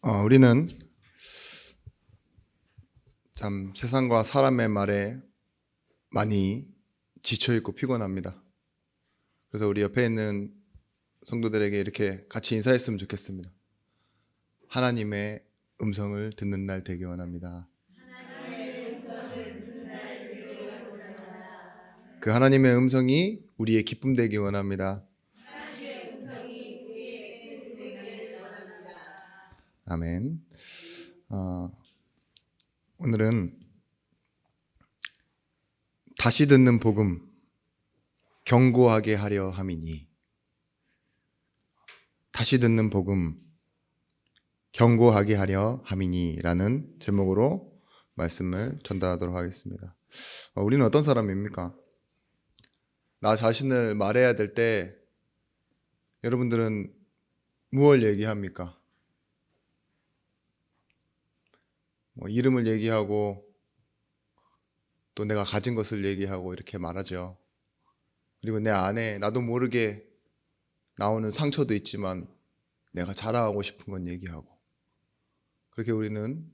우리는 참 세상과 사람의 말에 많이 지쳐있고 피곤합니다. 그래서 우리 옆에 있는 성도들에게 이렇게 같이 인사했으면 좋겠습니다. 하나님의 음성을 듣는 날 되기 원합니다. 그 하나님의 음성이 우리의 기쁨 되기 원합니다. 아멘. 오늘은 다시 듣는 복음 경고하게 하려 함이니, 다시 듣는 복음 경고하게 하려 함이니 라는 제목으로 말씀을 전달하도록 하겠습니다. 우리는 어떤 사람입니까? 나 자신을 말해야 될 때 여러분들은 무엇을 얘기합니까? 이름을 얘기하고 또 내가 가진 것을 얘기하고 이렇게 말하죠. 그리고 내 안에 나도 모르게 나오는 상처도 있지만 내가 자랑하고 싶은 건 얘기하고, 그렇게 우리는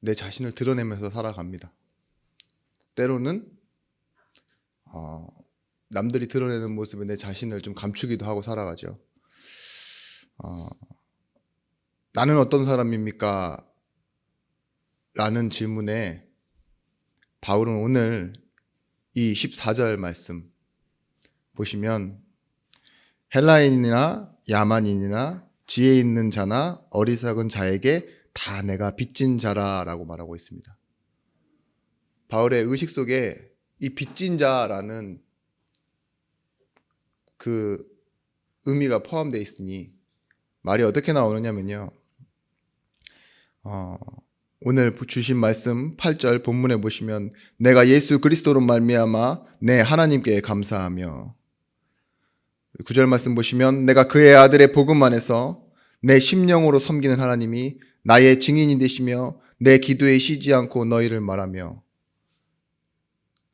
내 자신을 드러내면서 살아갑니다. 때로는 남들이 드러내는 모습에 내 자신을 좀 감추기도 하고 살아가죠. 나는 어떤 사람입니까? 라는 질문에 바울은 오늘 이 14절 말씀 보시면 헬라인이나 야만인이나 지혜 있는 자나 어리석은 자에게 다 내가 빚진 자라라고 말하고 있습니다. 바울의 의식 속에 이 빚진 자라는 그 의미가 포함되어 있으니 말이 어떻게 나오느냐면요, 오늘 주신 말씀 8절 본문에 보시면 내가 예수 그리스도로 말미암아 내 하나님께 감사하며, 9절 말씀 보시면 내가 그의 아들의 복음 안에서 내 심령으로 섬기는 하나님이 나의 증인이 되시며 내 기도에 쉬지 않고 너희를 말하며,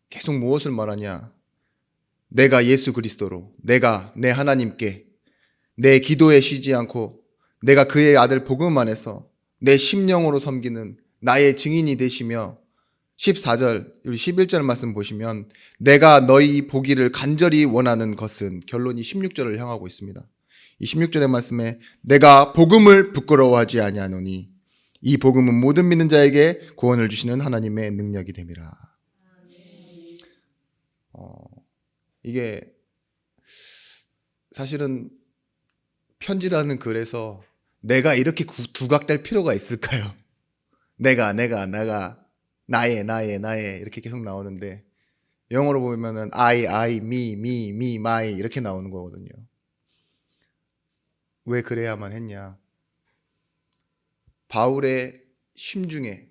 계속 무엇을 말하냐? 내가 예수 그리스도로, 내가 내 하나님께 내 기도에 쉬지 않고 내가 그의 아들 복음 안에서 내 심령으로 섬기는 나의 증인이 되시며, 14절, 11절 말씀 보시면 내가 너희 보기를 간절히 원하는 것은, 결론이 16절을 향하고 있습니다. 이 16절의 말씀에 내가 복음을 부끄러워하지 아니하노니 이 복음은 모든 믿는 자에게 구원을 주시는 하나님의 능력이 됨이라. 이게 사실은 편지라는 글에서 내가 이렇게 두각될 필요가 있을까요? 내가 나의 이렇게 계속 나오는데, 영어로 보면은 I, me, my 이렇게 나오는 거거든요. 왜 그래야만 했냐? 바울의 심중에,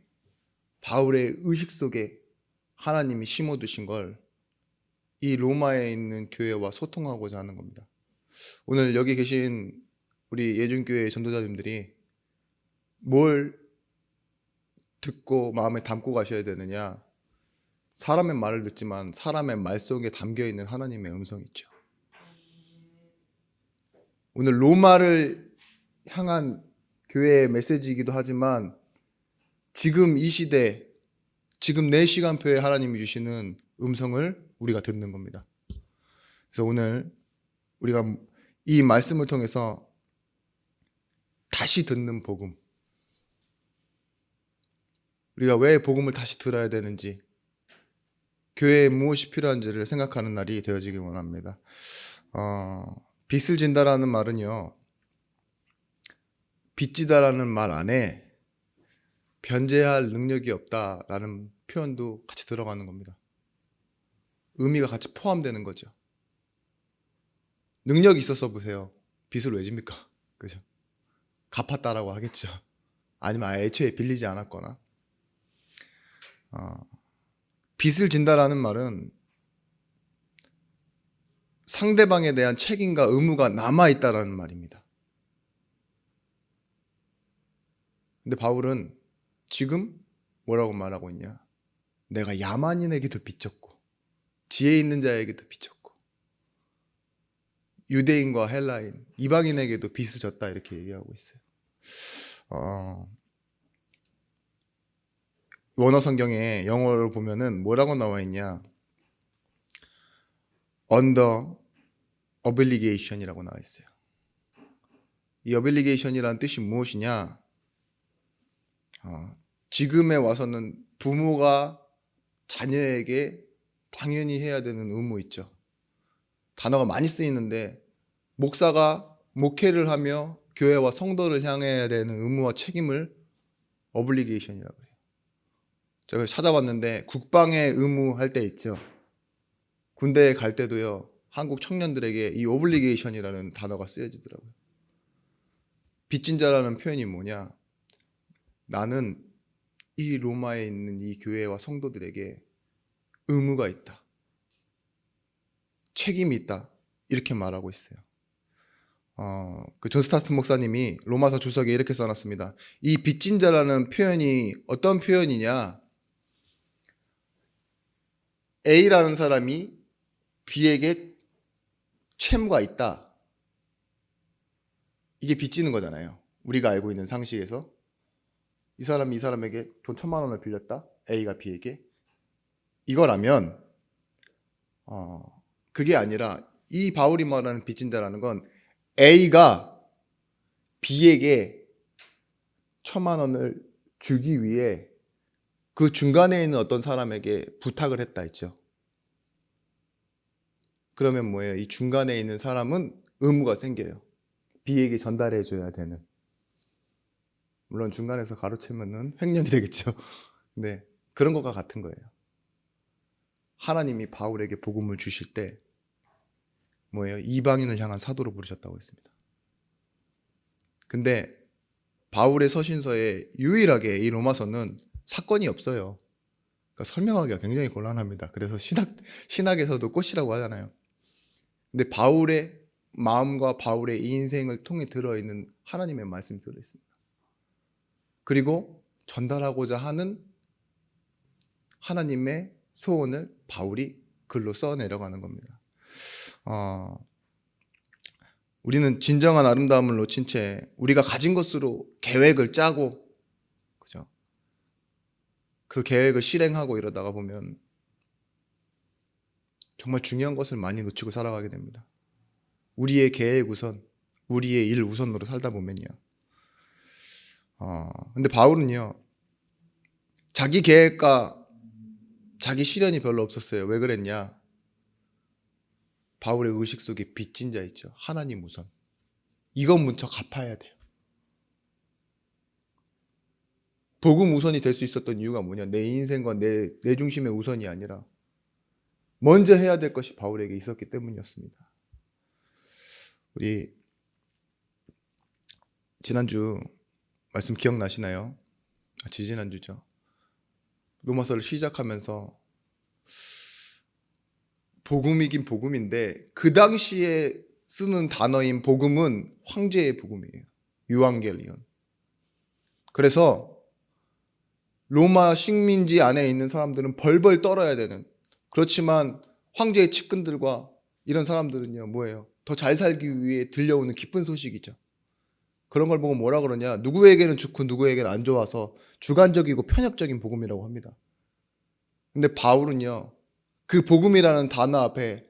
바울의 의식 속에 하나님이 심어두신 걸 이 로마에 있는 교회와 소통하고자 하는 겁니다. 오늘 여기 계신 우리 예준교회 전도자님들이 뭘 듣고 마음에 담고 가셔야 되느냐? 사람의 말을 듣지만 사람의 말 속에 담겨있는 하나님의 음성이 있죠. 오늘 로마를 향한 교회의 메시지이기도 하지만 지금 이 시대, 지금 내 시간표에 하나님이 주시는 음성을 우리가 듣는 겁니다. 그래서 오늘 우리가 이 말씀을 통해서 다시 듣는 복음, 우리가 왜 복음을 다시 들어야 되는지, 교회에 무엇이 필요한지를 생각하는 날이 되어지길 원합니다. 빚을 진다라는 말은요, 빚지다라는 말 안에 변제할 능력이 없다라는 표현도 같이 들어가는 겁니다. 의미가 같이 포함되는 거죠. 능력이 있어서 보세요. 빚을 왜 집니까? 그죠? 갚았다라고 하겠죠. 아니면 아예 애초에 빌리지 않았거나. 빚을 진다라는 말은 상대방에 대한 책임과 의무가 남아있다라는 말입니다. 근데 바울은 지금 뭐라고 말하고 있냐? 내가 야만인에게도 빚졌고 지혜 있는 자에게도 빚졌고 유대인과 헬라인, 이방인에게도 빚을 졌다, 이렇게 얘기하고 있어요. 어, 원어 성경에 영어로 보면은 뭐라고 나와 있냐? under obligation이라고 나와 있어요. 이 obligation이라는 뜻이 무엇이냐? 지금에 와서는 부모가 자녀에게 당연히 해야 되는 의무 있죠. 단어가 많이 쓰이는데 목사가 목회를 하며 교회와 성도를 향해야 되는 의무와 책임을 obligation이라고 해요. 제가 찾아봤는데 국방의 의무 할 때 있죠. 군대에 갈 때도요. 한국 청년들에게 이 obligation이라는 단어가 쓰여지더라고요. 빚진 자라는 표현이 뭐냐? 나는 이 로마에 있는 이 교회와 성도들에게 의무가 있다. 책임이 있다. 이렇게 말하고 있어요. 그 존 스타트 목사님이 로마서 주석에 이렇게 써놨습니다. 이 빚진 자라는 표현이 어떤 표현이냐? A라는 사람이 B에게 채무가 있다. 이게 빚지는 거잖아요. 우리가 알고 있는 상식에서. 이 사람이 이 사람에게 돈 1,000,000원을 빌렸다. A가 B에게. 이거라면 그게 아니라 이 바울이 말하는 빚진다라는 건 A가 B에게 1,000,000원을 주기 위해 그 중간에 있는 어떤 사람에게 부탁을 했다 했죠. 그러면 뭐예요? 이 중간에 있는 사람은 의무가 생겨요. B에게 전달해 줘야 되는. 물론 중간에서 가로채면은 횡령이 되겠죠. 네, 그런 것과 같은 거예요. 하나님이 바울에게 복음을 주실 때 뭐예요? 이방인을 향한 사도로 부르셨다고 했습니다. 근데 바울의 서신서에 유일하게 이 로마서는 사건이 없어요. 그러니까 설명하기가 굉장히 곤란합니다. 그래서 신학에서도 꽃이라고 하잖아요. 근데 바울의 마음과 바울의 이 인생을 통해 들어있는 하나님의 말씀이 들어있습니다. 그리고 전달하고자 하는 하나님의 소원을 바울이 글로 써내려가는 겁니다. 우리는 진정한 아름다움을 놓친 채 우리가 가진 것으로 계획을 짜고, 그죠? 그 계획을 실행하고 이러다가 보면 정말 중요한 것을 많이 놓치고 살아가게 됩니다. 우리의 계획 우선, 우리의 일 우선으로 살다 보면요. 근데 바울은요, 자기 계획과 자기 실현이 별로 없었어요. 왜 그랬냐? 바울의 의식 속에 빚진 자 있죠. 하나님 우선. 이건 먼저 갚아야 돼요. 복음 우선이 될 수 있었던 이유가 뭐냐? 내 인생과 내 중심의 우선이 아니라 먼저 해야 될 것이 바울에게 있었기 때문이었습니다. 우리 지난주 말씀 기억나시나요? 지지난주죠. 로마서를 시작하면서 복음이긴 복음인데 그 당시에 쓰는 단어인 복음은 황제의 복음이에요. 유앙겔리온. 그래서 로마 식민지 안에 있는 사람들은 벌벌 떨어야 되는, 그렇지만 황제의 측근들과 이런 사람들은요 뭐예요? 더 잘 살기 위해 들려오는 기쁜 소식이죠. 그런 걸 보고 뭐라 그러냐? 누구에게는 좋고 누구에게는 안 좋아서 주관적이고 편협적인 복음이라고 합니다. 근데 바울은요 그 복음이라는 단어 앞에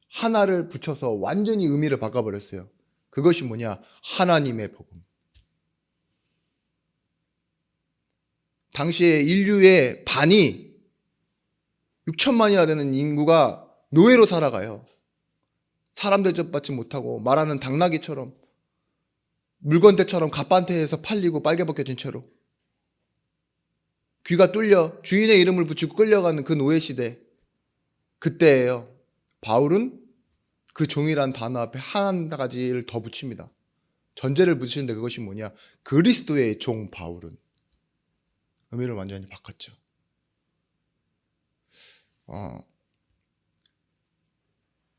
하나를 붙여서 완전히 의미를 바꿔버렸어요. 그것이 뭐냐? 하나님의 복음. 당시에 인류의 반이 6천만이나 되는 인구가 노예로 살아가요. 사람 대접받지 못하고 말하는 당나귀처럼 물건대처럼 갑반태에서 팔리고 빨개 벗겨진 채로 귀가 뚫려 주인의 이름을 붙이고 끌려가는 그 노예 시대, 그때예요. 바울은 그 종이란 단어 앞에 한 가지를 더 붙입니다. 전제를 붙이는데 그것이 뭐냐? 그리스도의 종 바울은. 의미를 완전히 바꿨죠.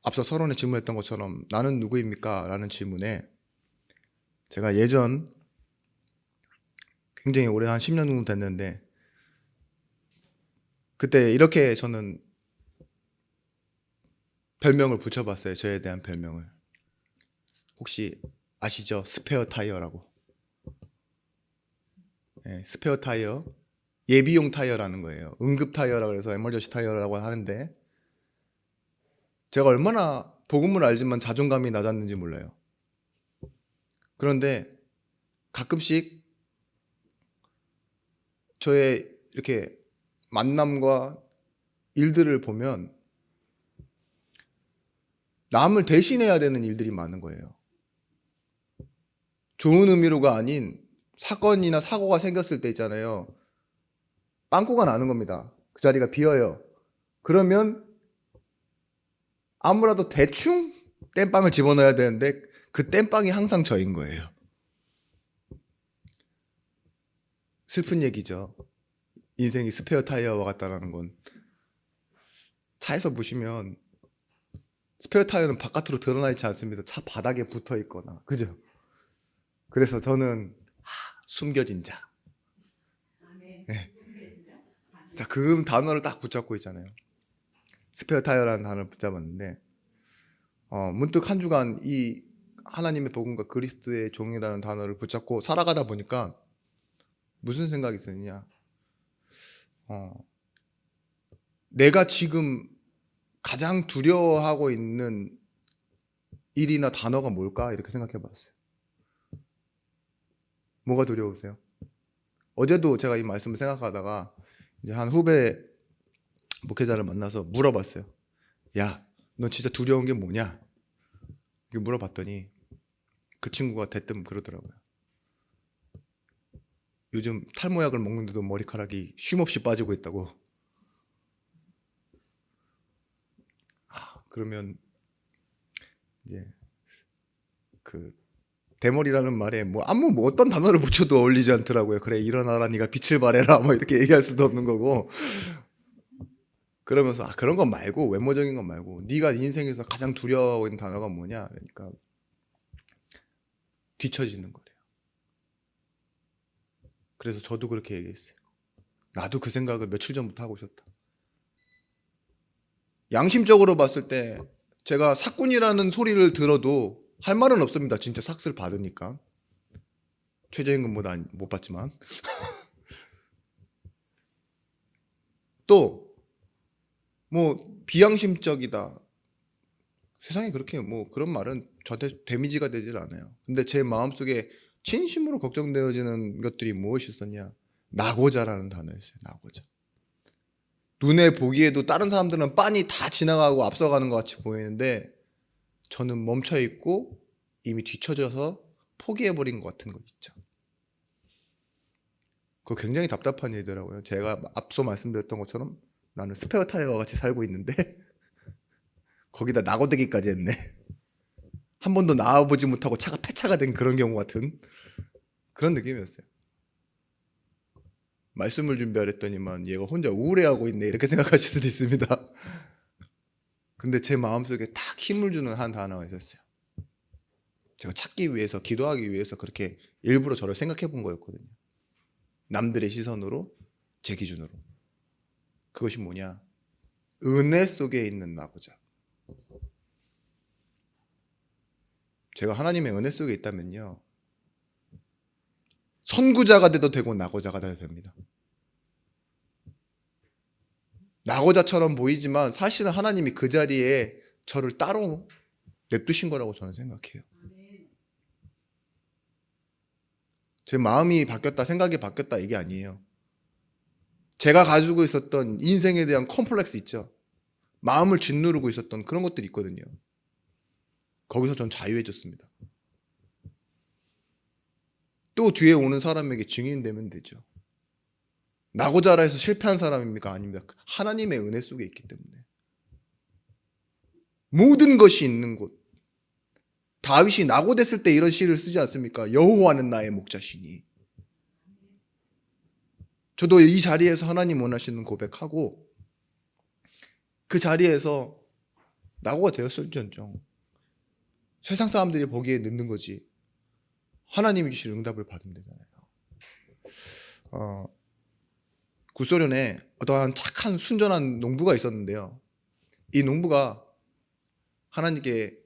앞서 서론에 질문했던 것처럼 나는 누구입니까? 라는 질문에 제가 예전 굉장히 오래 한 10년 정도 됐는데 그때 이렇게 저는 별명을 붙여봤어요. 저에 대한 별명을. 혹시 아시죠? 스페어 타이어라고. 스페어 타이어, 예비용 타이어라는 거예요. 응급 타이어라고 해서 에머전시 타이어라고 하는데, 제가 얼마나 복음을 알지만 자존감이 낮았는지 몰라요. 그런데 가끔씩 저의 이렇게 만남과 일들을 보면 남을 대신해야 되는 일들이 많은 거예요. 좋은 의미로가 아닌 사건이나 사고가 생겼을 때 있잖아요. 빵꾸가 나는 겁니다. 그 자리가 비어요. 그러면 아무라도 대충 땜빵을 집어넣어야 되는데 그 땜빵이 항상 저인 거예요. 슬픈 얘기죠. 인생이 스페어 타이어와 같다는 건. 차에서 보시면 스페어 타이어는 바깥으로 드러나 있지 않습니다. 차 바닥에 붙어 있거나. 그죠? 그래서 저는 숨겨진 자. 네. 자, 그 단어를 딱 붙잡고 있잖아요. 스페어 타이어라는 단어를 붙잡았는데 문득 한 주간 이 하나님의 복음과 그리스도의 종이라는 단어를 붙잡고 살아가다 보니까 무슨 생각이 드느냐. 내가 지금 가장 두려워하고 있는 일이나 단어가 뭘까? 이렇게 생각해 봤어요. 뭐가 두려우세요? 어제도 제가 이 말씀을 생각하다가 이제 한 후배 목회자를 만나서 물어봤어요. 야, 넌 진짜 두려운 게 뭐냐? 이렇게 물어봤더니 그 친구가 대뜸 그러더라고요. 요즘 탈모약을 먹는데도 머리카락이 쉼없이 빠지고 있다고. 그러면 이제 그 대머리라는 말에 뭐 어떤 단어를 붙여도 어울리지 않더라고요. 그래, 일어나라, 네가 빛을 발해라, 뭐 이렇게 얘기할 수도 없는 거고. 그러면서 그런 건 말고, 외모적인 건 말고, 네가 인생에서 가장 두려워하고 있는 단어가 뭐냐? 그러니까 뒤처지는 거래요. 그래서 저도 그렇게 얘기했어요. 나도 그 생각을 며칠 전부터 하고 있었다. 양심적으로 봤을 때 제가 사꾼이라는 소리를 들어도 할 말은 없습니다. 진짜 삭스를 받으니까. 최저임금보다 못 받지만. 또 뭐 비양심적이다. 세상에 그렇게 뭐 그런 말은 저한테 데미지가 되질 않아요. 근데 제 마음속에 진심으로 걱정되어지는 것들이 무엇이 있었냐? 나고자라는 단어였어요. 나고자. 눈에 보기에도 다른 사람들은 빤히 다 지나가고 앞서가는 것 같이 보이는데 저는 멈춰 있고 이미 뒤처져서 포기해버린 것 같은 거 있죠. 그거 굉장히 답답한 일이더라고요. 제가 앞서 말씀드렸던 것처럼 나는 스페어 타이어와 같이 살고 있는데 거기다 나고되기까지 했네. 한 번도 나와보지 못하고 차가 폐차가 된 그런 경우 같은 그런 느낌이었어요. 말씀을 준비하랬더니만 얘가 혼자 우울해하고 있네 이렇게 생각하실 수도 있습니다. 근데 제 마음속에 딱 힘을 주는 한 단어가 있었어요. 제가 찾기 위해서, 기도하기 위해서 그렇게 일부러 저를 생각해 본 거였거든요. 남들의 시선으로, 제 기준으로. 그것이 뭐냐? 은혜 속에 있는 나고자. 제가 하나님의 은혜 속에 있다면요, 선구자가 돼도 되고 나고자가 돼도 됩니다. 나고자처럼 보이지만 사실은 하나님이 그 자리에 저를 따로 냅두신 거라고 저는 생각해요. 제 마음이 바뀌었다, 생각이 바뀌었다 이게 아니에요. 제가 가지고 있었던 인생에 대한 컴플렉스 있죠. 마음을 짓누르고 있었던 그런 것들이 있거든요. 거기서 전 자유해졌습니다. 또 뒤에 오는 사람에게 증인되면 되죠. 나고자라 해서 실패한 사람입니까? 아닙니다. 하나님의 은혜 속에 있기 때문에. 모든 것이 있는 곳. 다윗이 낙오됐을 때 이런 시를 쓰지 않습니까? 여호와는 나의 목자시니. 저도 이 자리에서 하나님 원하시는 고백하고 그 자리에서 낙오가 되었을지언정 세상 사람들이 보기에 늦는 거지 하나님이 주실 응답을 받으면 되잖아요. 구소련에 어떠한 착한 순전한 농부가 있었는데요. 이 농부가 하나님께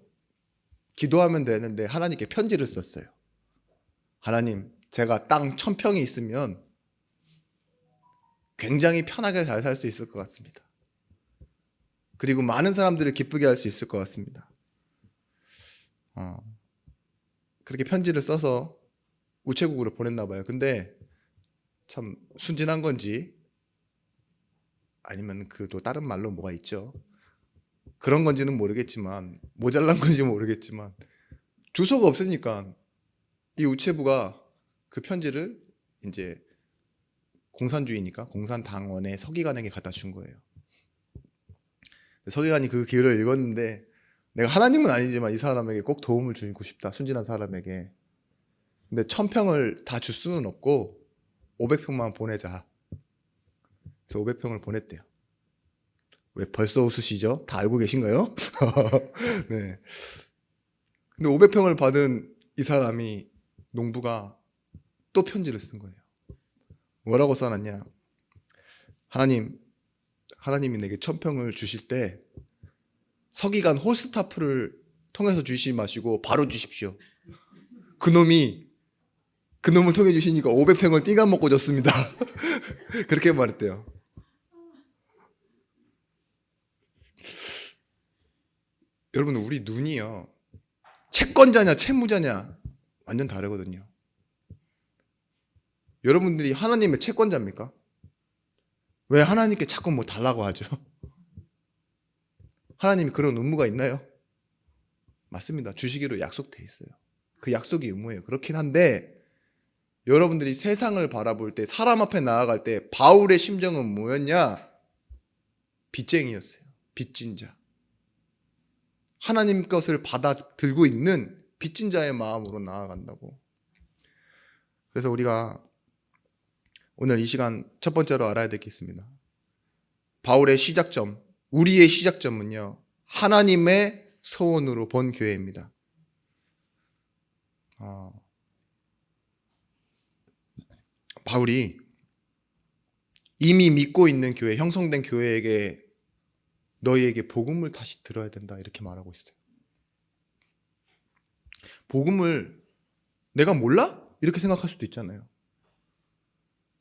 기도하면 되는데 하나님께 편지를 썼어요. 하나님, 제가 땅 1000평이 있으면 굉장히 편하게 잘 살 수 있을 것 같습니다. 그리고 많은 사람들을 기쁘게 할 수 있을 것 같습니다. 그렇게 편지를 써서 우체국으로 보냈나 봐요. 근데 참 순진한 건지 아니면 그 또 다른 말로 뭐가 있죠. 그런 건지는 모르겠지만, 모자란 건지 모르겠지만, 주소가 없으니까 이 우체부가 그 편지를 이제 공산주의니까 공산당원의 서기관에게 갖다 준 거예요. 서기관이 그 글을 읽었는데, 내가 하나님은 아니지만 이 사람에게 꼭 도움을 주고 싶다, 순진한 사람에게. 근데 1000평을 다 줄 수는 없고 500평만 보내자. 그래서 500평을 보냈대요. 왜 벌써 웃으시죠? 다 알고 계신가요? 네. 근데 500평을 받은 이 사람이, 농부가 또 편지를 쓴 거예요. 뭐라고 써놨냐? 하나님이 내게 1000평을 주실 때 서기관 홀스타프를 통해서 주시지 마시고 바로 주십시오. 그놈을 통해 주시니까 500평을 띵가 먹고 줬습니다. 그렇게 말했대요. 여러분, 우리 눈이요, 채권자냐 채무자냐 완전 다르거든요. 여러분들이 하나님의 채권자입니까? 왜 하나님께 자꾸 뭐 달라고 하죠? 하나님이 그런 의무가 있나요? 맞습니다. 주시기로 약속돼 있어요. 그 약속이 의무예요. 그렇긴 한데, 여러분들이 세상을 바라볼 때, 사람 앞에 나아갈 때 바울의 심정은 뭐였냐? 빚쟁이였어요. 빚진 자. 하나님 것을 받아들고 있는 빚진 자의 마음으로 나아간다고. 그래서 우리가 오늘 이 시간 첫 번째로 알아야 될 게 있습니다. 바울의 시작점, 우리의 시작점은요, 하나님의 소원으로 본 교회입니다. 바울이 이미 믿고 있는 교회, 형성된 교회에게 너희에게 복음을 다시 들어야 된다, 이렇게 말하고 있어요. 복음을 내가 몰라? 이렇게 생각할 수도 있잖아요.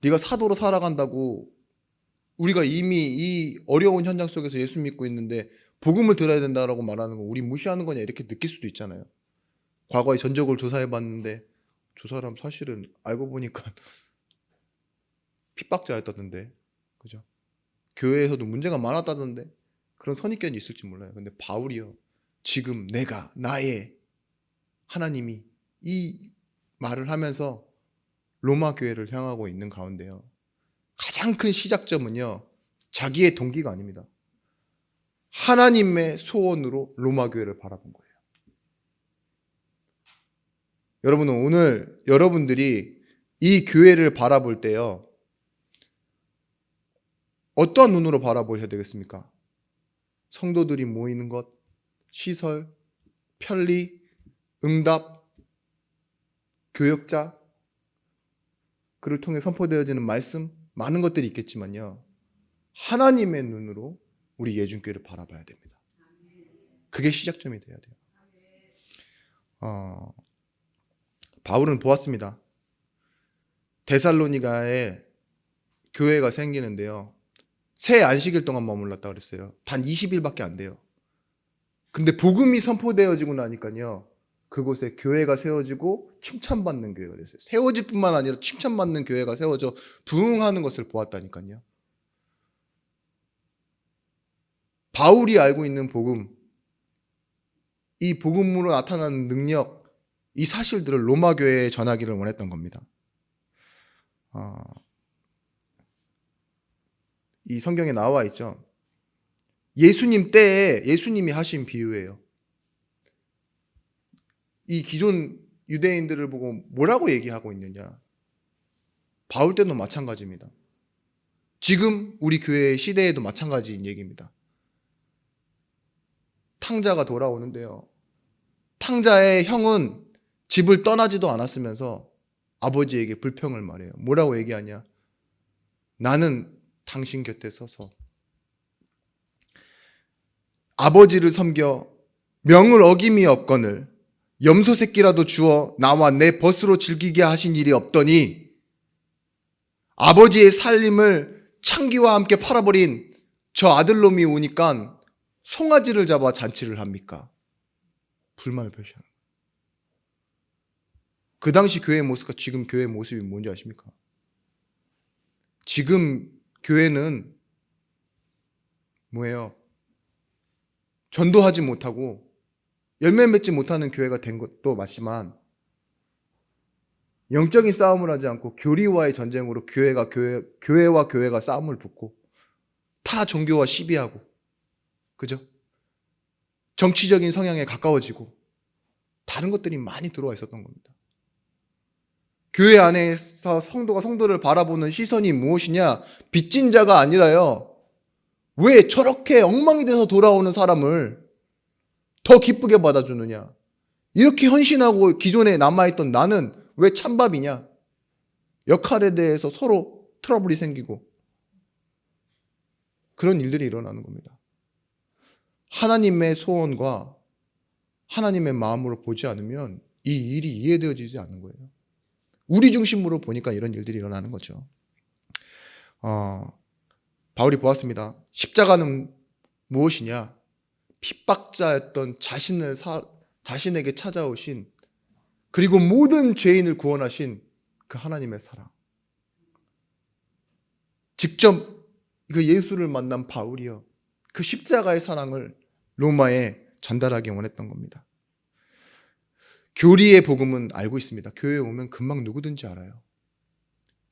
네가 사도로 살아간다고, 우리가 이미 이 어려운 현장 속에서 예수 믿고 있는데 복음을 들어야 된다라고 말하는 거 우리 무시하는 거냐, 이렇게 느낄 수도 있잖아요. 과거의 전적을 조사해 봤는데 저 사람 사실은 알고 보니까 핍박자였다던데, 그죠? 교회에서도 문제가 많았다던데, 그런 선입견이 있을지 몰라요. 근데 바울이요, 지금 나의 하나님이 이 말을 하면서 로마 교회를 향하고 있는 가운데요, 가장 큰 시작점은요, 자기의 동기가 아닙니다. 하나님의 소원으로 로마 교회를 바라본 거예요. 여러분은 오늘 여러분들이 이 교회를 바라볼 때요, 어떠한 눈으로 바라보셔야 되겠습니까? 성도들이 모이는 것, 시설, 편리, 응답, 교역자, 그를 통해 선포되어지는 말씀, 많은 것들이 있겠지만요, 하나님의 눈으로 우리 예준교회를 바라봐야 됩니다. 그게 시작점이 돼야 돼요. 바울은 보았습니다. 데살로니가에 교회가 생기는데요, 새 안식일 동안 머물렀다 그랬어요. 단 20일밖에 안 돼요. 근데 복음이 선포되어지고 나니까요, 그곳에 교회가 세워지고 칭찬받는 교회가 됐어요. 세워질 뿐만 아니라 칭찬받는 교회가 세워져 부흥하는 것을 보았다니까요. 바울이 알고 있는 복음, 이 복음으로 나타나는 능력, 이 사실들을 로마 교회에 전하기를 원했던 겁니다. 이 성경에 나와 있죠. 예수님 때에 예수님이 하신 비유예요. 이 기존 유대인들을 보고 뭐라고 얘기하고 있느냐? 바울 때도 마찬가지입니다. 지금 우리 교회의 시대에도 마찬가지인 얘기입니다. 탕자가 돌아오는데요, 탕자의 형은 집을 떠나지도 않았으면서 아버지에게 불평을 말해요. 뭐라고 얘기하냐? 나는 당신 곁에 서서 아버지를 섬겨 명을 어김이 없거늘 염소 새끼라도 주어 나와 내 벗으로 즐기게 하신 일이 없더니 아버지의 살림을 창기와 함께 팔아버린 저 아들놈이 오니까 송아지를 잡아 잔치를 합니까? 불만을 표시하는 거예요. 그 당시 교회의 모습과 지금 교회의 모습이 뭔지 아십니까? 지금 교회는 뭐예요? 전도하지 못하고 열매 맺지 못하는 교회가 된 것도 맞지만 영적인 싸움을 하지 않고 교리와의 전쟁으로 교회와 교회가 싸움을 붙고 타 종교와 시비하고, 그죠? 정치적인 성향에 가까워지고 다른 것들이 많이 들어와 있었던 겁니다. 교회 안에서 성도가 성도를 바라보는 시선이 무엇이냐? 빚진 자가 아니라요, 왜 저렇게 엉망이 돼서 돌아오는 사람을 더 기쁘게 받아주느냐? 이렇게 헌신하고 기존에 남아있던 나는 왜 찬밥이냐? 역할에 대해서 서로 트러블이 생기고 그런 일들이 일어나는 겁니다. 하나님의 소원과 하나님의 마음으로 보지 않으면 이 일이 이해되어지지 않는 거예요. 우리 중심으로 보니까 이런 일들이 일어나는 거죠. 바울이 보았습니다. 십자가는 무엇이냐? 핍박자였던 자신에게 찾아오신, 그리고 모든 죄인을 구원하신 그 하나님의 사랑. 직접 그 예수를 만난 바울이요, 그 십자가의 사랑을 로마에 전달하기 원했던 겁니다. 교리의 복음은 알고 있습니다. 교회에 오면 금방 누구든지 알아요.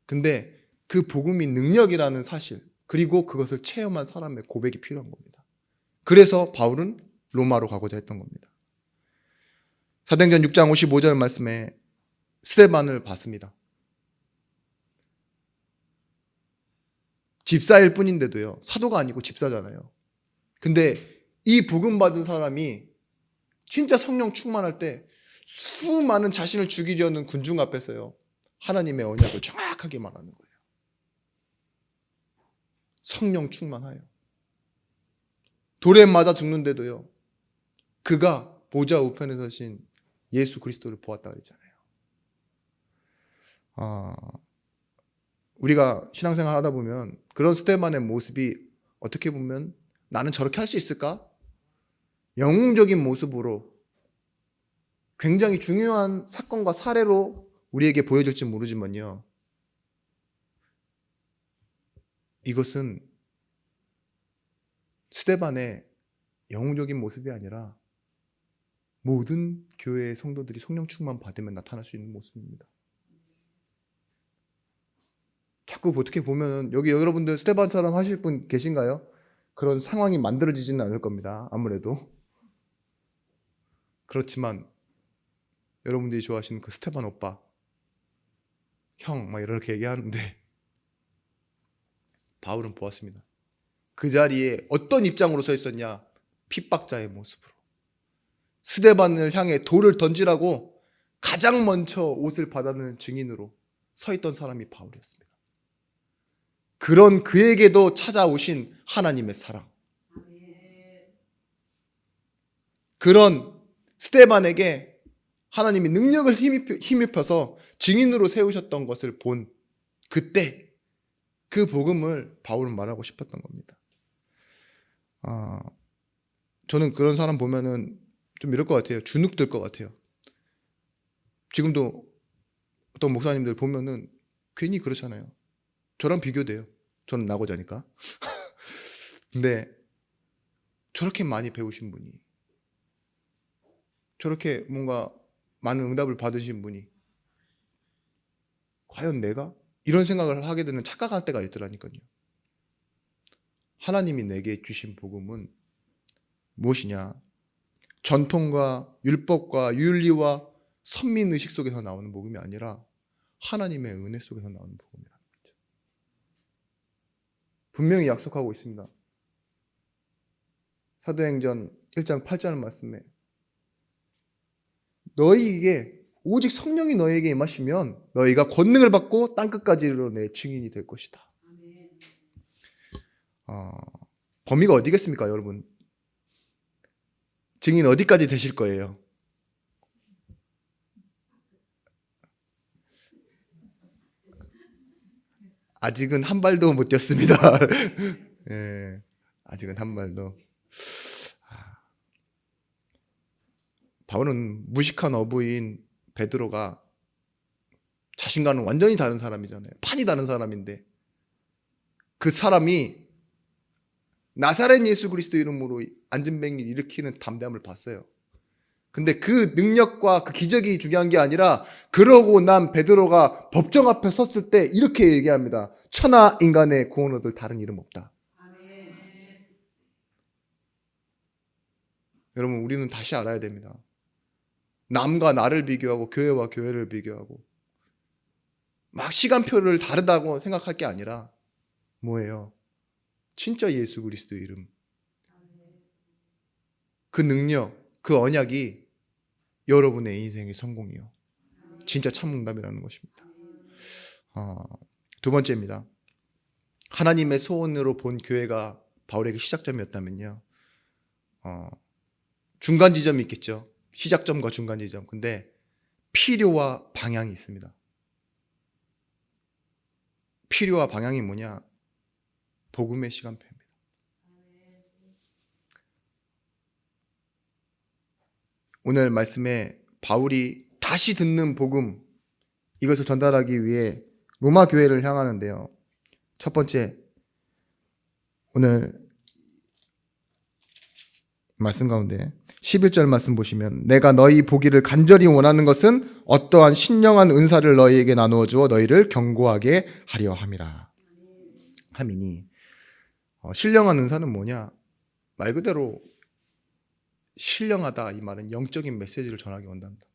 근데 그 복음이 능력이라는 사실, 그리고 그것을 체험한 사람의 고백이 필요한 겁니다. 그래서 바울은 로마로 가고자 했던 겁니다. 사도행전 6장 55절 말씀에 스데반을 봤습니다. 집사일 뿐인데도요, 사도가 아니고 집사잖아요. 근데 이 복음 받은 사람이 진짜 성령 충만할 때 수많은 자신을 죽이려는 군중 앞에서요, 하나님의 언약을 정확하게 말하는 거예요. 성령 충만하여 돌에 맞아 죽는데도요, 그가 보좌 우편에 서신 예수 그리스도를 보았다 그랬잖아요. 우리가 신앙생활 하다 보면 그런 스테반의 모습이 어떻게 보면 나는 저렇게 할 수 있을까? 영웅적인 모습으로 굉장히 중요한 사건과 사례로 우리에게 보여질지 모르지만요, 이것은 스데반의 영웅적인 모습이 아니라 모든 교회의 성도들이 성령 충만 받으면 나타날 수 있는 모습입니다. 자꾸 어떻게 보면 여기 여러분들 스데반처럼 하실 분 계신가요? 그런 상황이 만들어지지는 않을 겁니다. 아무래도. 그렇지만 여러분들이 좋아하시는 그 스데반 오빠, 형 막 이렇게 얘기하는데 바울은 보았습니다. 그 자리에 어떤 입장으로 서 있었냐? 핍박자의 모습으로. 스데반을 향해 돌을 던지라고 가장 먼저 옷을 받아는 증인으로 서 있던 사람이 바울이었습니다. 그런 그에게도 찾아오신 하나님의 사랑. 그런 스데반에게 하나님이 능력을 힘입혀서 증인으로 세우셨던 것을 본 그때 그 복음을 바울은 말하고 싶었던 겁니다. 저는 그런 사람 보면은 좀 이럴 것 같아요. 주눅들 것 같아요. 지금도 어떤 목사님들 보면은 괜히 그렇잖아요. 저랑 비교돼요. 저는 나고자니까. 근데 저렇게 많이 배우신 분이, 저렇게 뭔가 많은 응답을 받으신 분이 과연 내가? 이런 생각을 하게 되는 착각할 때가 있더라니까요. 하나님이 내게 주신 복음은 무엇이냐? 전통과 율법과 윤리와 선민의식 속에서 나오는 복음이 아니라 하나님의 은혜 속에서 나오는 복음이라는 거죠. 분명히 약속하고 있습니다. 사도행전 1장 8절 말씀에 너희에게 오직 성령이 너희에게 임하시면 너희가 권능을 받고 땅끝까지 이르러 내 증인이 될 것이다. 범위가 어디겠습니까, 여러분? 증인 어디까지 되실 거예요? 아직은 한 발도 못 뛰었습니다. 예, 아직은 한 발도. 바울은 무식한 어부인 베드로가 자신과는 완전히 다른 사람이잖아요. 판이 다른 사람인데 그 사람이 나사렛 예수 그리스도 이름으로 안진뱅이를 일으키는 담대함을 봤어요. 근데 그 능력과 그 기적이 중요한 게 아니라 그러고 난 베드로가 법정 앞에 섰을 때 이렇게 얘기합니다. 천하 인간의 구원 얻을 다른 이름 없다. 여러분, 우리는 다시 알아야 됩니다. 남과 나를 비교하고 교회와 교회를 비교하고 막 시간표를 다르다고 생각할 게 아니라 뭐예요? 진짜 예수 그리스도 이름, 그 능력, 그 언약이 여러분의 인생의 성공이요, 진짜 참응답이라는 것입니다. 두 번째입니다. 하나님의 소원으로 본 교회가 바울에게 시작점이었다면요, 중간 지점이 있겠죠. 시작점과 중간 지점. 근데 필요와 방향이 있습니다. 필요와 방향이 뭐냐? 복음의 시간표입니다. 오늘 말씀에 바울이 다시 듣는 복음, 이것을 전달하기 위해 로마 교회를 향하는데요. 첫 번째, 오늘 말씀 가운데 11절 말씀 보시면, 내가 너희 보기를 간절히 원하는 것은 어떠한 신령한 은사를 너희에게 나누어 주어 너희를 견고하게 하려 함이라. 함이니, 신령한 은사는 뭐냐? 말 그대로 신령하다, 이 말은 영적인 메시지를 전하기 원한다.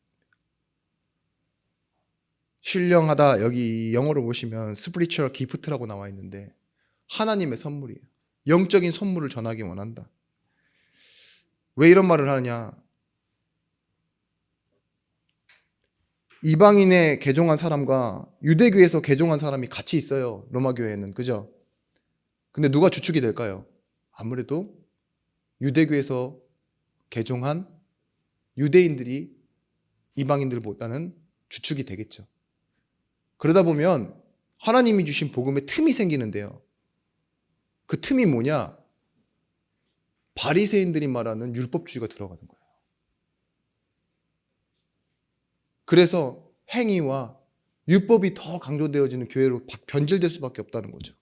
신령하다, 여기 영어로 보시면 spiritual gift라고 나와 있는데 하나님의 선물이에요. 영적인 선물을 전하기 원한다. 왜 이런 말을 하느냐? 이방인에 개종한 사람과 유대교에서 개종한 사람이 같이 있어요. 로마 교회에는. 그죠? 근데 누가 주축이 될까요? 아무래도 유대교에서 개종한 유대인들이 이방인들보다는 주축이 되겠죠. 그러다 보면 하나님이 주신 복음에 틈이 생기는데요. 그 틈이 뭐냐? 바리새인들이 말하는 율법주의가 들어가는 거예요. 그래서 행위와 율법이 더 강조되어지는 교회로 변질될 수밖에 없다는 거죠.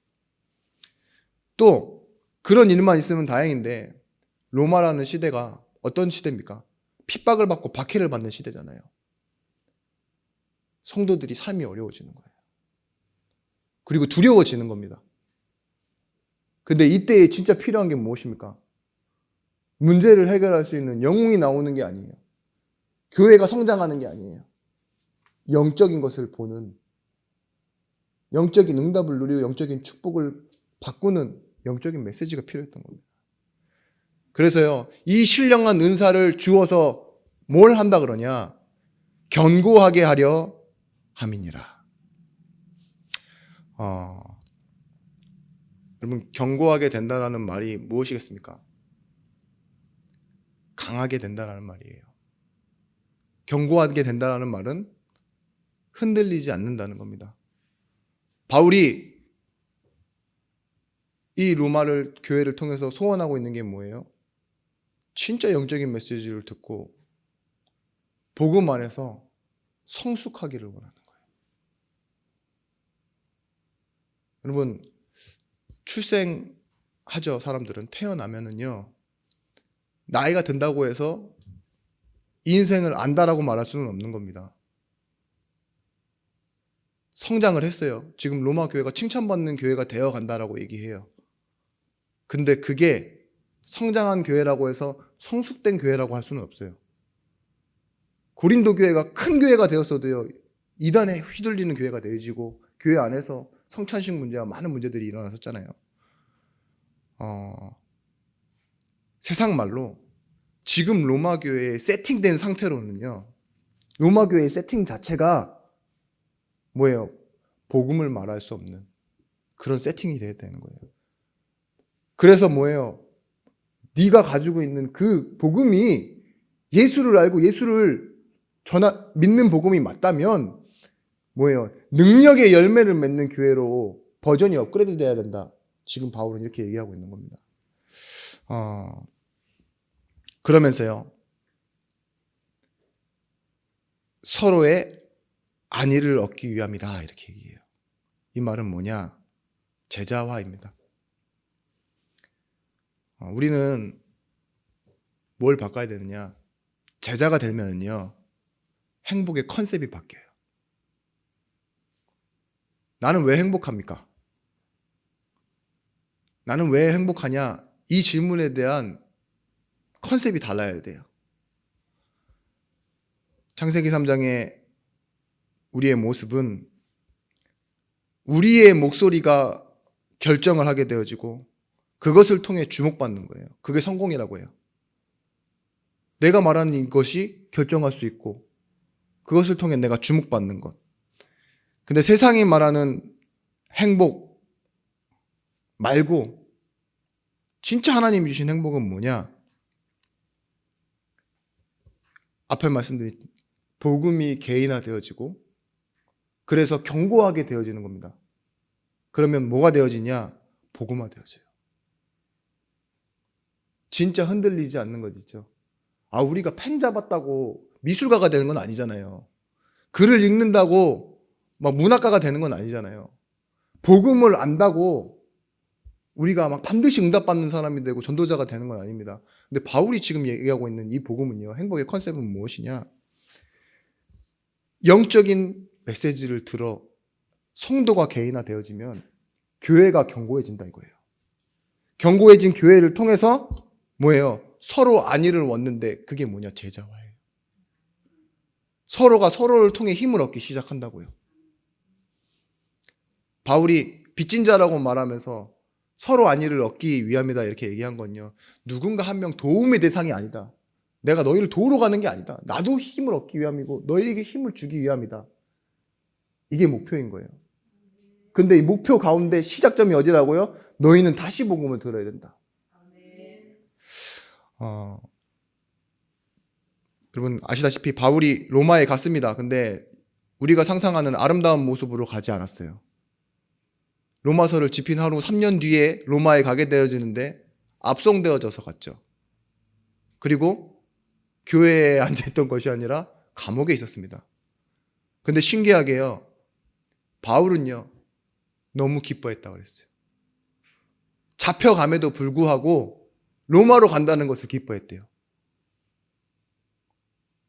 또 그런 일만 있으면 다행인데, 로마라는 시대가 어떤 시대입니까? 핍박을 받고 박해를 받는 시대잖아요. 성도들이 삶이 어려워지는 거예요. 그리고 두려워지는 겁니다. 근데 이때에 진짜 필요한 게 무엇입니까? 문제를 해결할 수 있는 영웅이 나오는 게 아니에요. 교회가 성장하는 게 아니에요. 영적인 것을 보는, 영적인 응답을 누리고 영적인 축복을 바꾸는 영적인 메시지가 필요했던 겁니다. 그래서요, 이 신령한 은사를 주어서 뭘 한다 그러냐? 견고하게 하려 함이니라. 여러분, 견고하게 된다라는 말이 무엇이겠습니까? 강하게 된다라는 말이에요. 견고하게 된다라는 말은 흔들리지 않는다는 겁니다. 바울이 이 로마를 교회를 통해서 소원하고 있는 게 뭐예요? 진짜 영적인 메시지를 듣고 복음 안에서 성숙하기를 원하는 거예요. 여러분, 출생하죠. 사람들은 태어나면은요, 나이가 든다고 해서 인생을 안다라고 말할 수는 없는 겁니다. 성장을 했어요. 지금 로마 교회가 칭찬받는 교회가 되어 간다라고 얘기해요. 근데 그게 성장한 교회라고 해서 성숙된 교회라고 할 수는 없어요. 고린도 교회가 큰 교회가 되었어도요, 이단에 휘둘리는 교회가 되어지고 교회 안에서 성찬식 문제와 많은 문제들이 일어났었잖아요. 세상 말로 지금 로마 교회에 세팅된 상태로는요, 로마 교회의 세팅 자체가 뭐예요? 복음을 말할 수 없는 그런 세팅이 되었다는 거예요. 그래서 뭐예요? 네가 가지고 있는 그 복음이 예수를 알고 예수를 믿는 복음이 맞다면 뭐예요? 능력의 열매를 맺는 교회로 버전이 업그레이드 돼야 된다. 지금 바울은 이렇게 얘기하고 있는 겁니다. 그러면서요, 서로의 안위를 얻기 위함이다. 이렇게 얘기해요. 이 말은 뭐냐? 제자화입니다. 우리는 뭘 바꿔야 되느냐? 제자가 되면요, 행복의 컨셉이 바뀌어요. 나는 왜 행복합니까? 나는 왜 행복하냐? 이 질문에 대한 컨셉이 달라야 돼요. 창세기 3장의 우리의 모습은 우리의 목소리가 결정을 하게 되어지고 그것을 통해 주목받는 거예요. 그게 성공이라고 해요. 내가 말하는 것이 결정할 수 있고 그것을 통해 내가 주목받는 것. 근데 세상이 말하는 행복 말고 진짜 하나님이 주신 행복은 뭐냐? 앞에 말씀드린 복음이 개인화되어지고 그래서 견고하게 되어지는 겁니다. 그러면 뭐가 되어지냐? 복음화되어져요. 진짜 흔들리지 않는 것 있죠. 우리가 펜 잡았다고 미술가가 되는 건 아니잖아요. 글을 읽는다고 막 문학가가 되는 건 아니잖아요. 복음을 안다고 우리가 막 반드시 응답받는 사람이 되고 전도자가 되는 건 아닙니다. 근데 바울이 지금 얘기하고 있는 이 복음은요, 행복의 컨셉은 무엇이냐? 영적인 메시지를 들어 성도가 개인화되어지면 교회가 견고해진다 이거예요. 견고해진 교회를 통해서 뭐예요? 서로 안위를 얻는데 그게 뭐냐? 제자화예요. 서로가 서로를 통해 힘을 얻기 시작한다고요. 바울이 빚진 자라고 말하면서 서로 안위를 얻기 위함이다 이렇게 얘기한 건요, 누군가 한 명 도움의 대상이 아니다. 내가 너희를 도우러 가는 게 아니다. 나도 힘을 얻기 위함이고 너희에게 힘을 주기 위함이다. 이게 목표인 거예요. 근데 이 목표 가운데 시작점이 어디라고요? 너희는 다시 복음을 들어야 된다. 여러분 아시다시피 바울이 로마에 갔습니다. 근데 우리가 상상하는 아름다운 모습으로 가지 않았어요. 로마서를 집필한 후 3년 뒤에 로마에 가게 되어지는데 압송되어져서 갔죠. 그리고 교회에 앉아있던 것이 아니라 감옥에 있었습니다. 근데 신기하게요, 바울은요 너무 기뻐했다고 그랬어요. 잡혀감에도 불구하고 로마로 간다는 것을 기뻐했대요.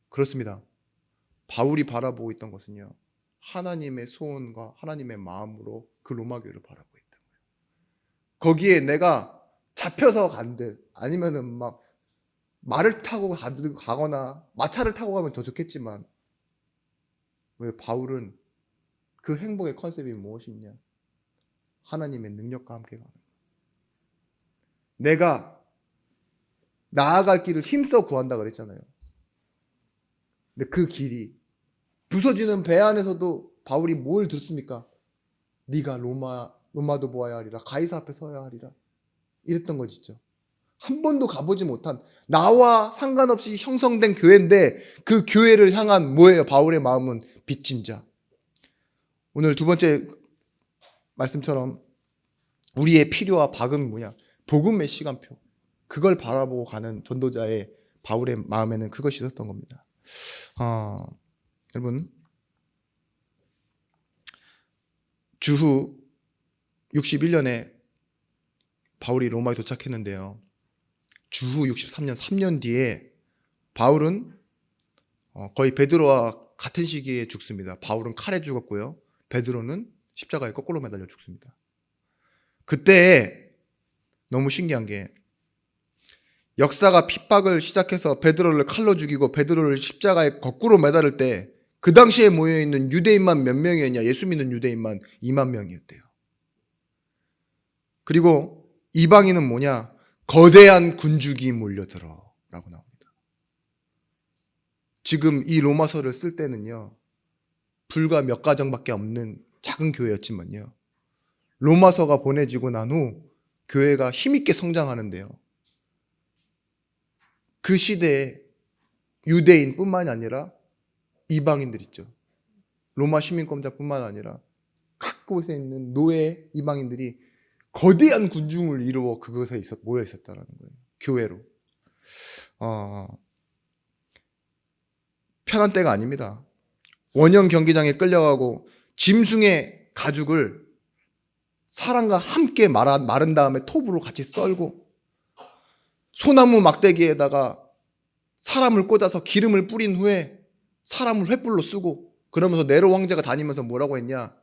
그렇습니다. 바울이 바라보고 있던 것은요, 하나님의 소원과 하나님의 마음으로 그 로마 교회를 바라보고 있던 거예요. 거기에 내가 잡혀서 간들 아니면은 막 말을 타고 가거나 마차를 타고 가면 더 좋겠지만, 왜 바울은 그 행복의 컨셉이 무엇이냐? 하나님의 능력과 함께 가는 거예요. 내가 나아갈 길을 힘써 구한다 그랬잖아요. 근데 그 길이 부서지는 배 안에서도 바울이 뭘 듣습니까? 네가 로마도 보아야 하리라, 가이사 앞에 서야 하리라, 이랬던 거죠. 한 번도 가보지 못한 나와 상관없이 형성된 교회인데 그 교회를 향한 뭐예요? 바울의 마음은 빚진 자. 오늘 두 번째 말씀처럼 우리의 필요와 박은 뭐냐? 복음의 시간표. 그걸 바라보고 가는 전도자의 바울의 마음에는 그것이 있었던 겁니다. 여러분, 주후 61년에 바울이 로마에 도착했는데요, 주후 63년 3년 뒤에 바울은 거의 베드로와 같은 시기에 죽습니다. 바울은 칼에 죽었고요, 베드로는 십자가에 거꾸로 매달려 죽습니다. 그때 너무 신기한 게, 역사가 핍박을 시작해서 베드로를 칼로 죽이고 베드로를 십자가에 거꾸로 매달을 때 그 당시에 모여있는 유대인만 몇 명이었냐? 예수 믿는 유대인만 2만 명이었대요. 그리고 이방인은 뭐냐? 거대한 군중이 몰려들어 라고 나옵니다. 지금 이 로마서를 쓸 때는요, 불과 몇 가정밖에 없는 작은 교회였지만요, 로마서가 보내지고 난 후 교회가 힘있게 성장하는데요, 그 시대에 유대인뿐만이 아니라 이방인들 있죠. 로마 시민권자뿐만 아니라 그곳에 있는 노예 이방인들이 거대한 군중을 이루어 그곳에 모여 있었다라는 거예요. 교회로. 편한 때가 아닙니다. 원형 경기장에 끌려가고 짐승의 가죽을 사람과 함께 마른 다음에 톱으로 같이 썰고 소나무 막대기에다가 사람을 꽂아서 기름을 뿌린 후에 사람을 횃불로 쓰고 그러면서 네로 황제가 다니면서 뭐라고 했냐?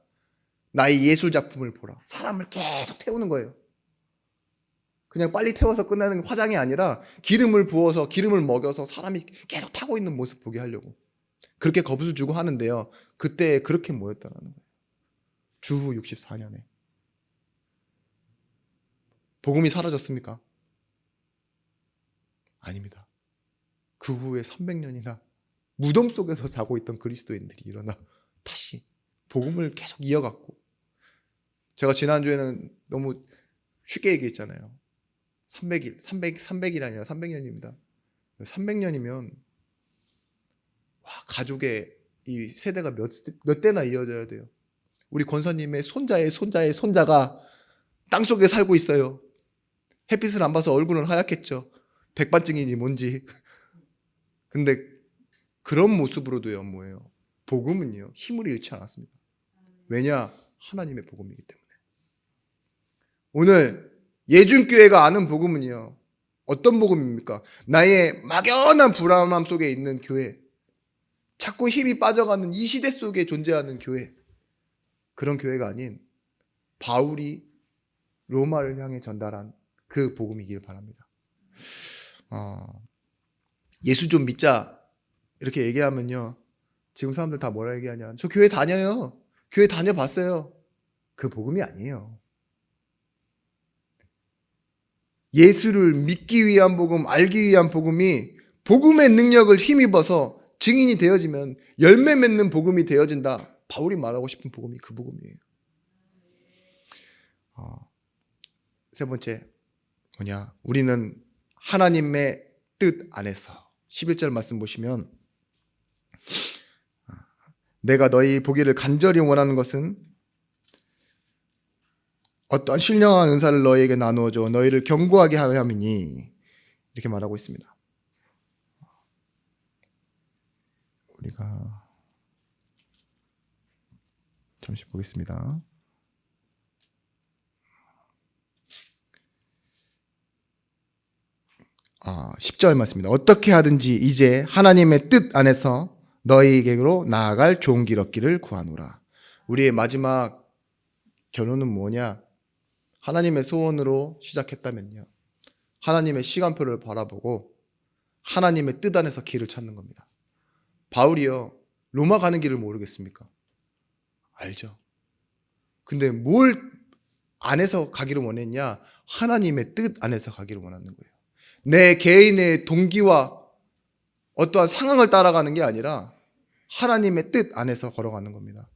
나의 예술 작품을 보라. 사람을 계속 태우는 거예요. 그냥 빨리 태워서 끝나는 화장이 아니라 기름을 부어서 기름을 먹여서 사람이 계속 타고 있는 모습 보게 하려고. 그렇게 겁을 주고 하는데요. 그때 그렇게 모였다는 거예요. 주후 64년에. 복음이 사라졌습니까? 아닙니다. 그 후에 300년이나 무덤 속에서 자고 있던 그리스도인들이 일어나 다시 복음을 계속 이어갔고, 제가 지난주에는 너무 쉽게 얘기했잖아요. 300일 아니라 300년입니다. 300년이면 가족의 이 세대가 몇 대나 이어져야 돼요. 우리 권사님의 손자의 손자의 손자가 땅속에 살고 있어요. 햇빛을 안 봐서 얼굴은 하얗겠죠. 백반증이니 뭔지. 근데 그런 모습으로도요, 뭐예요? 복음은요, 힘을 잃지 않았습니다. 왜냐? 하나님의 복음이기 때문에. 오늘 예준교회가 아는 복음은요, 어떤 복음입니까? 나의 막연한 불안함 속에 있는 교회, 자꾸 힘이 빠져가는 이 시대 속에 존재하는 교회, 그런 교회가 아닌 바울이 로마를 향해 전달한 그 복음이길 바랍니다. 예수 좀 믿자 이렇게 얘기하면요, 지금 사람들 다 뭐라 얘기하냐? 저 교회 다녀요. 교회 다녀봤어요. 그 복음이 아니에요. 예수를 믿기 위한 복음, 알기 위한 복음이 복음의 능력을 힘입어서 증인이 되어지면 열매 맺는 복음이 되어진다. 바울이 말하고 싶은 복음이 그 복음이에요. 세 번째 뭐냐? 우리는 하나님의 뜻 안에서 11절 말씀 보시면, 내가 너희 보기를 간절히 원하는 것은 어떤 신령한 은사를 너희에게 나누어줘 너희를 견고하게 하려 함이니, 이렇게 말하고 있습니다. 우리가 잠시 보겠습니다. 10절 말씀입니다. 어떻게 하든지 이제 하나님의 뜻 안에서 너희에게로 나아갈 좋은 길 얻기를 구하노라. 우리의 마지막 결론은 뭐냐? 하나님의 소원으로 시작했다면요, 하나님의 시간표를 바라보고 하나님의 뜻 안에서 길을 찾는 겁니다. 바울이요, 로마 가는 길을 모르겠습니까? 알죠. 근데 뭘 안에서 가기를 원했냐? 하나님의 뜻 안에서 가기를 원하는 거예요. 내 개인의 동기와 어떠한 상황을 따라가는 게 아니라 하나님의 뜻 안에서 걸어가는 겁니다.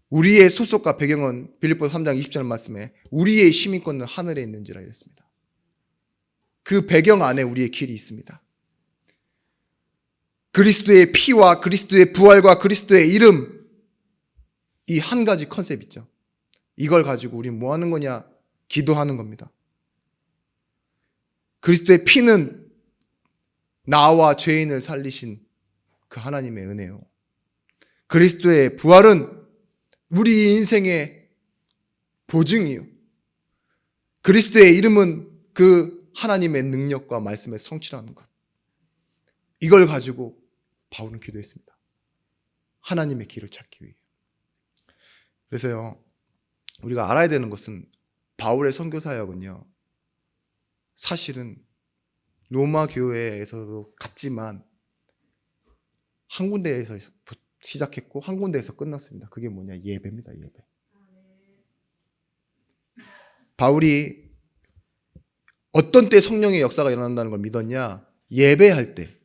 우리의 소속과 배경은 빌립보서 3장 20절 말씀에 우리의 시민권은 하늘에 있는지라 이랬습니다. 그 배경 안에 우리의 길이 있습니다. 그리스도의 피와 그리스도의 부활과 그리스도의 이름, 이 한 가지 컨셉 있죠. 이걸 가지고 우리 뭐 하는 거냐? 기도하는 겁니다. 그리스도의 피는 나와 죄인을 살리신 그 하나님의 은혜요. 그리스도의 부활은 우리 인생의 보증이요. 그리스도의 이름은 그 하나님의 능력과 말씀의 성취라는 것. 이걸 가지고 바울은 기도했습니다. 하나님의 길을 찾기 위해. 그래서요, 우리가 알아야 되는 것은 바울의 선교 사역은요, 사실은 로마 교회에서도 갔지만 한 군데에서 시작했고 한 군데에서 끝났습니다. 그게 뭐냐? 예배입니다. 예배. 바울이 어떤 때 성령의 역사가 일어난다는 걸 믿었냐? 예배할 때.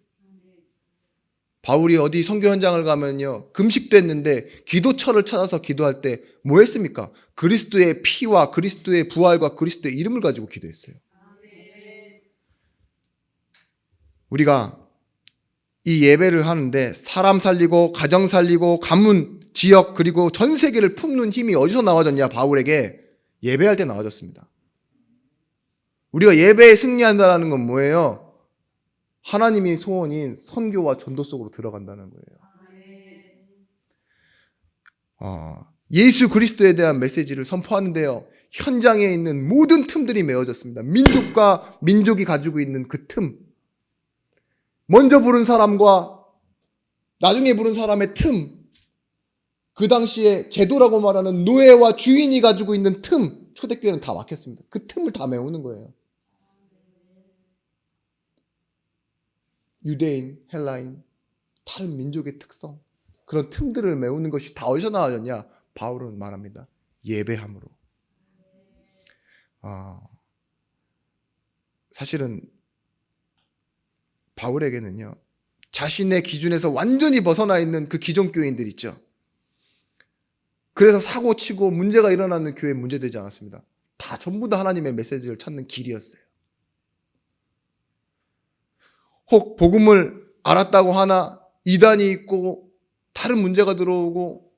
바울이 어디 선교 현장을 가면요, 금식도 했는데 기도처를 찾아서 기도할 때 뭐 했습니까? 그리스도의 피와 그리스도의 부활과 그리스도의 이름을 가지고 기도했어요. 우리가 이 예배를 하는데 사람 살리고 가정 살리고 가문 지역 그리고 전 세계를 품는 힘이 어디서 나와졌냐? 바울에게 예배할 때 나와졌습니다. 우리가 예배에 승리한다는 건 뭐예요? 하나님이 소원인 선교와 전도 속으로 들어간다는 거예요. 예수 그리스도에 대한 메시지를 선포하는데요, 현장에 있는 모든 틈들이 메워졌습니다. 민족과 민족이 가지고 있는 그 틈, 먼저 부른 사람과 나중에 부른 사람의 틈, 그 당시에 제도라고 말하는 노예와 주인이 가지고 있는 틈, 초대교회는 다 막혔습니다. 그 틈을 다 메우는 거예요. 유대인, 헬라인, 다른 민족의 특성, 그런 틈들을 메우는 것이 다 어디서 나와졌냐? 바울은 말합니다. 예배함으로. 사실은 바울에게는요, 자신의 기준에서 완전히 벗어나 있는 그 기존 교인들 있죠. 그래서 사고치고 문제가 일어나는 교회 문제되지 않았습니다. 다 전부 다 하나님의 메시지를 찾는 길이었어요. 혹 복음을 알았다고 하나 이단이 있고 다른 문제가 들어오고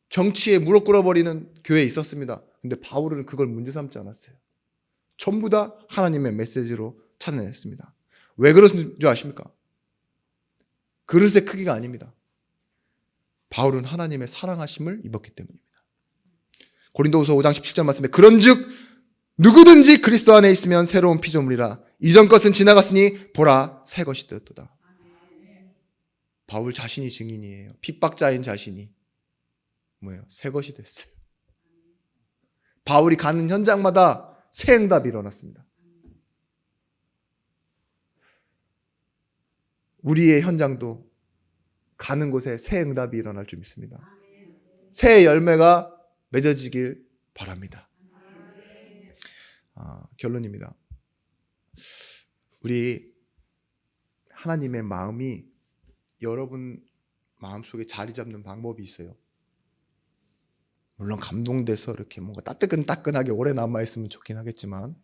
정치에 무릎 꿇어버리는 교회에 있었습니다. 근데 바울은 그걸 문제 삼지 않았어요. 전부 다 하나님의 메시지로 찾아냈습니다. 왜 그런 줄 아십니까? 그릇의 크기가 아닙니다. 바울은 하나님의 사랑하심을 입었기 때문입니다. 고린도후서 5장 17절 말씀에 그런즉 누구든지 그리스도 안에 있으면 새로운 피조물이라 이전 것은 지나갔으니 보라 새 것이 되었도다. 바울 자신이 증인이에요. 핍박자인 자신이 뭐예요? 새 것이 됐어요. 바울이 가는 현장마다 새 응답이 일어났습니다. 우리의 현장도 가는 곳에 새 응답이 일어날 줄 믿습니다. 새 열매가 맺어지길 바랍니다. 결론입니다. 우리 하나님의 마음이 여러분 마음속에 자리 잡는 방법이 있어요. 물론 감동돼서 이렇게 뭔가 따끈따끈하게 오래 남아있으면 좋긴 하겠지만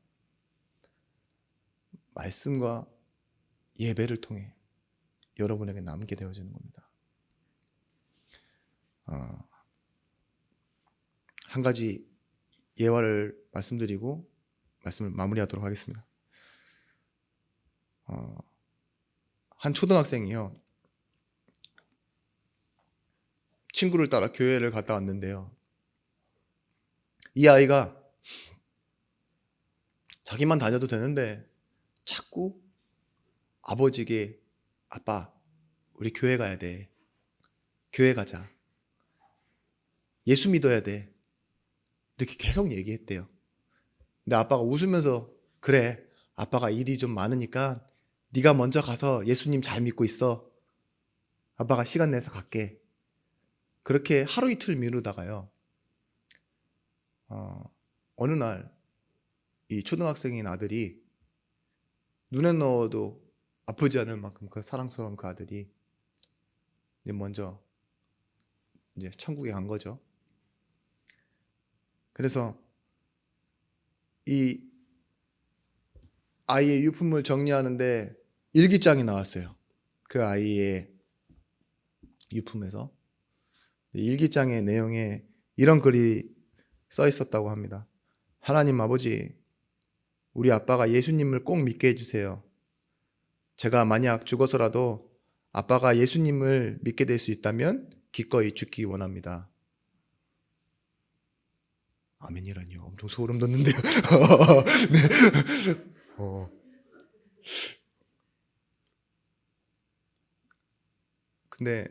말씀과 예배를 통해 여러분에게 남게 되어지는 겁니다. 한 가지 예화를 말씀드리고 말씀을 마무리하도록 하겠습니다. 한 초등학생이요, 친구를 따라 교회를 갔다 왔는데요, 이 아이가 자기만 다녀도 되는데 자꾸 아버지에게 아빠 우리 교회 가야 돼, 교회 가자, 예수 믿어야 돼, 이렇게 계속 얘기했대요. 근데 아빠가 웃으면서 그래 아빠가 일이 좀 많으니까 네가 먼저 가서 예수님 잘 믿고 있어, 아빠가 시간 내서 갈게, 그렇게 하루 이틀 미루다가요, 어느 날 이 초등학생인 아들이 눈에 넣어도 아프지 않을 만큼 그 사랑스러운 그 아들이 먼저 이제 천국에 간 거죠. 그래서 이 아이의 유품을 정리하는데 일기장이 나왔어요. 그 아이의 유품에서 일기장의 내용에 이런 글이 써 있었다고 합니다. 하나님 아버지, 우리 아빠가 예수님을 꼭 믿게 해주세요. 제가 만약 죽어서라도 아빠가 예수님을 믿게 될 수 있다면 기꺼이 죽기 원합니다. 아멘이라니요. 엄청 소름 돋는데요. 네. 근데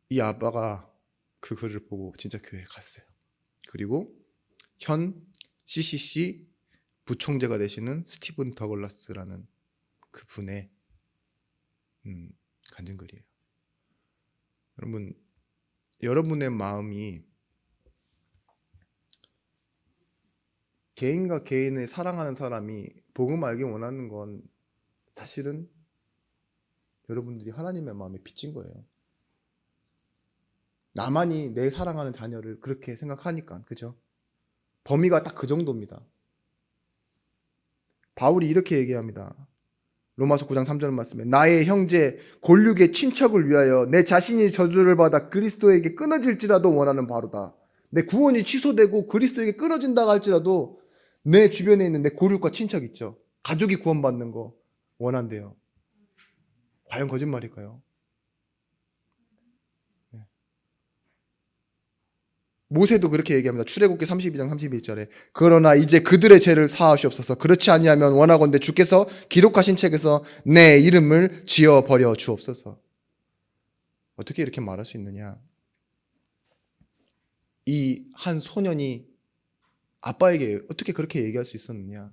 이 아빠가 그 글을 보고 진짜 교회에 갔어요. 그리고 현 CCC 부총재가 되시는 스티븐 더글라스라는 그분의 간증글이에요. 여러분, 여러분의 마음이 개인과 개인을 사랑하는 사람이 복음 알기 원하는 건 사실은 여러분들이 하나님의 마음에 비친 거예요. 나만이 내 사랑하는 자녀를 그렇게 생각하니까, 그죠? 범위가 딱 그 정도입니다. 바울이 이렇게 얘기합니다. 로마서 9장 3절 말씀에 나의 형제 골육의 친척을 위하여 내 자신이 저주를 받아 그리스도에게 끊어질지라도 원하는 바로다. 내 구원이 취소되고 그리스도에게 끊어진다고 할지라도 내 주변에 있는 내 골육과 친척 있죠. 가족이 구원받는 거 원한대요. 과연 거짓말일까요? 모세도 그렇게 얘기합니다. 출애굽기 32장 31절에 그러나 이제 그들의 죄를 사하시옵소서. 그렇지 아니하면 원하건대 주께서 기록하신 책에서 내 이름을 지어버려 주옵소서. 어떻게 이렇게 말할 수 있느냐? 이 한 소년이 아빠에게 어떻게 그렇게 얘기할 수 있었느냐?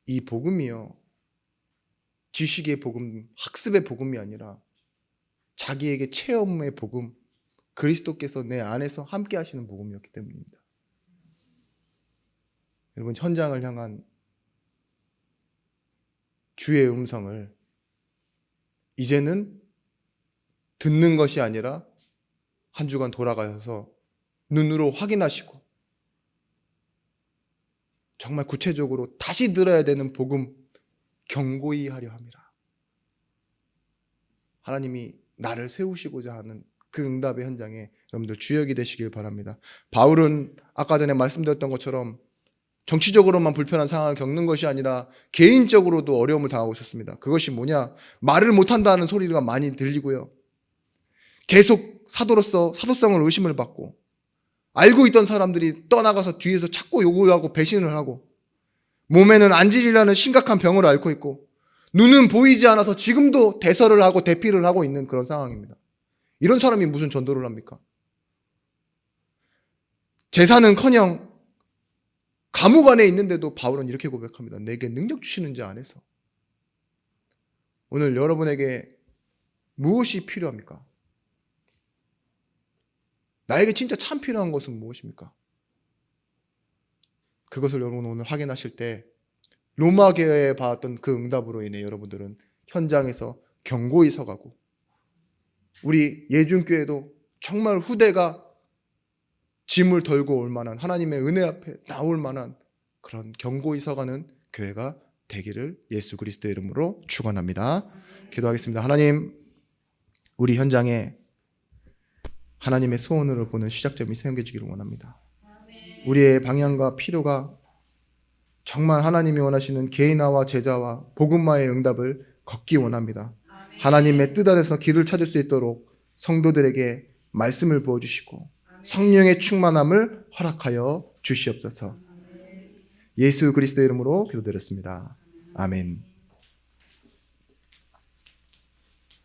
이 복음이요, 지식의 복음, 학습의 복음이 아니라 자기에게 체험의 복음, 그리스도께서 내 안에서 함께 하시는 복음이었기 때문입니다. 여러분, 현장을 향한 주의 음성을 이제는 듣는 것이 아니라 한 주간 돌아가셔서 눈으로 확인하시고 정말 구체적으로 다시 들어야 되는 복음 경고히 하려 함이라. 하나님이 나를 세우시고자 하는 그 응답의 현장에 여러분들 주역이 되시길 바랍니다. 바울은 아까 전에 말씀드렸던 것처럼 정치적으로만 불편한 상황을 겪는 것이 아니라 개인적으로도 어려움을 당하고 있었습니다. 그것이 뭐냐? 말을 못한다는 소리가 많이 들리고요. 계속 사도로서 사도성을 의심을 받고, 알고 있던 사람들이 떠나가서 뒤에서 자꾸 욕을 하고 배신을 하고, 몸에는 안질이라는 심각한 병을 앓고 있고, 눈은 보이지 않아서 지금도 대설을 하고 대피를 하고 있는 그런 상황입니다. 이런 사람이 무슨 전도를 합니까? 제사는커녕 감옥 안에 있는데도 바울은 이렇게 고백합니다. 내게 능력 주시는 자 안에서. 오늘 여러분에게 무엇이 필요합니까? 나에게 진짜 참 필요한 것은 무엇입니까? 그것을 여러분 오늘 확인하실 때 로마 교회에 받았던 그 응답으로 인해 여러분들은 현장에서 견고히 서가고, 우리 예중교회도 정말 후대가 짐을 덜고 올 만한, 하나님의 은혜 앞에 나올 만한 그런 견고히 서가는 교회가 되기를 예수 그리스도의 이름으로 축원합니다. 기도하겠습니다. 하나님, 우리 현장에 하나님의 소원으로 보는 시작점이 세워지기를 원합니다. 우리의 방향과 필요가 정말 하나님이 원하시는 개인화와 제자와 복음화의 응답을 걷기 원합니다. 하나님의 뜻 안에서 길을 찾을 수 있도록 성도들에게 말씀을 부어주시고 성령의 충만함을 허락하여 주시옵소서. 예수 그리스도의 이름으로 기도드렸습니다. 아멘.